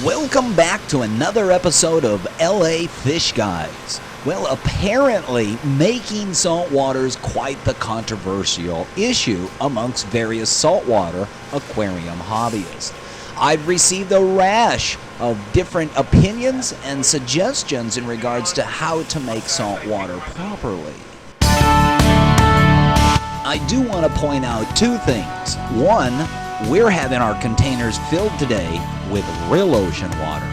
Welcome back to another episode of LA Fishguys. Well, apparently making saltwater is quite the controversial issue amongst various saltwater aquarium hobbyists. I've received a rash of different opinions and suggestions in regards to how to make saltwater properly. I do want to point out two things. One, we're having our containers filled today with real ocean water.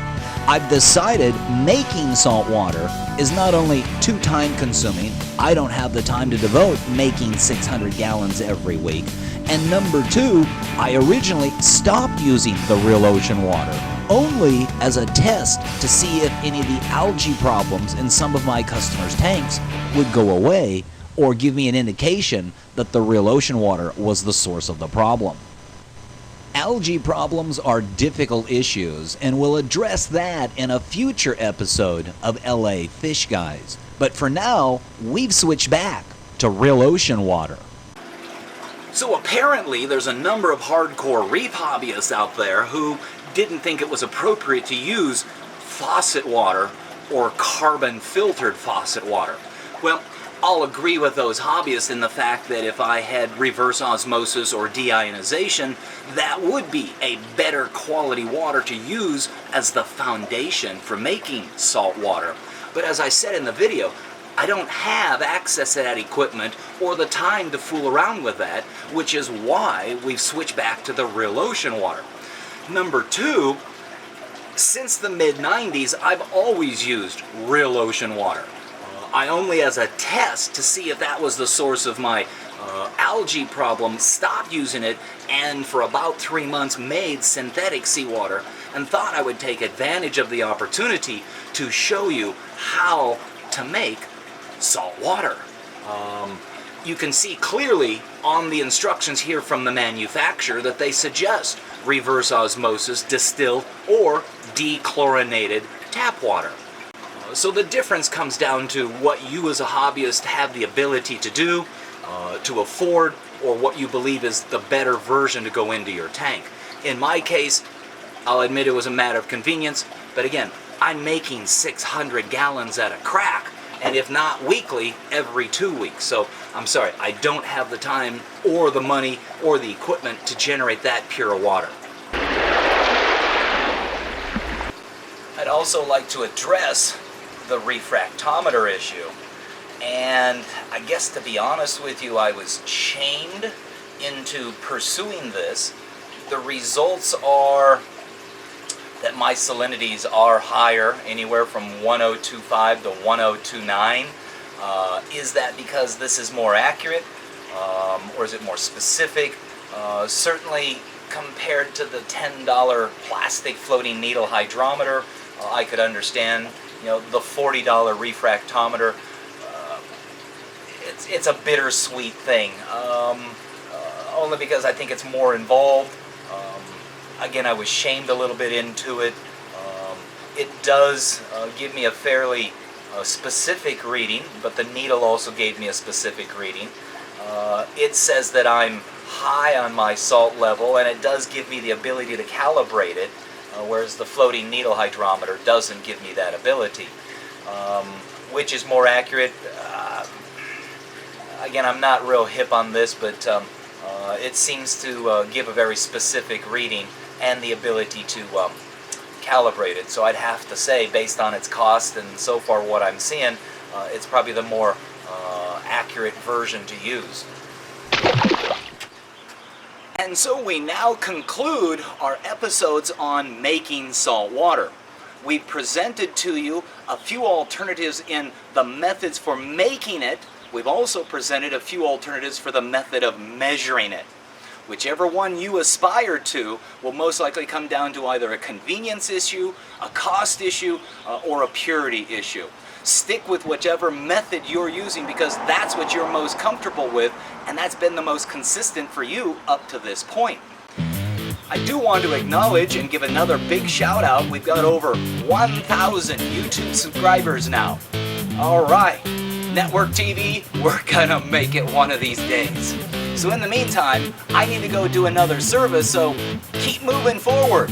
I've decided making salt water is not only too time consuming, I don't have the time to devote making 600 gallons every week, and number two, I originally stopped using the real ocean water only as a test to see if any of the algae problems in some of my customers' tanks would go away or give me an indication that the real ocean water was the source of the problem. Algae problems are difficult issues, and we'll address that in a future episode of LA Fishguys. But for now, we've switched back to real ocean water. So apparently there's a number of hardcore reef hobbyists out there who didn't think it was appropriate to use faucet water or carbon filtered faucet water. Well, I'll agree with those hobbyists in the fact that if I had reverse osmosis or deionization, that would be a better quality water to use as the foundation for making salt water. But as I said in the video, I don't have access to that equipment or the time to fool around with that, which is why we've switched back to the real ocean water. Number two, since the mid-90s, I've always used real ocean water. I only, as a test to see if that was the source of my algae problem, stopped using it, and for about 3 months made synthetic seawater, and thought I would take advantage of the opportunity to show you how to make salt water. You can see clearly on the instructions here from the manufacturer that they suggest reverse osmosis, distilled, or dechlorinated tap water. So the difference comes down to what you as a hobbyist have the ability to do, to afford, or what you believe is the better version to go into your tank. In my case, I'll admit it was a matter of convenience, but again, I'm making 600 gallons at a crack, and if not weekly, every 2 weeks. So I'm sorry, I don't have the time or the money or the equipment to generate that pure water. I'd also like to address the refractometer issue, and I guess to be honest with you, I was shamed into pursuing this. The results are that my salinities are higher, anywhere from 1025 to 1029. Is that because this is more accurate, or is it more specific? Certainly compared to the $10 plastic floating needle hydrometer, I could understand. You know, the $40 refractometer, it's a bittersweet thing, only because I think it's more involved. Again, I was shamed a little bit into it. It does give me a fairly specific reading, but the needle also gave me a specific reading. It says that I'm high on my salt level, and it does give me the ability to calibrate it. Whereas the floating needle hydrometer doesn't give me that ability. Which is more accurate? Again, I'm not real hip on this, but it seems to give a very specific reading and the ability to calibrate it. So I'd have to say, based on its cost and so far what I'm seeing, it's probably the more accurate version to use. And so we now conclude our episodes on making salt water. We presented to you a few alternatives in the methods for making it. We've also presented a few alternatives for the method of measuring it. Whichever one you aspire to will most likely come down to either a convenience issue, a cost issue, or a purity issue. Stick with whichever method you're using because that's what you're most comfortable with, and that's been the most consistent for you up to this point. I do want to acknowledge and give another big shout out. We've got over 1,000 YouTube subscribers now. Alright, Network TV, we're gonna make it one of these days. So in the meantime, I need to go do another service, so keep moving forward.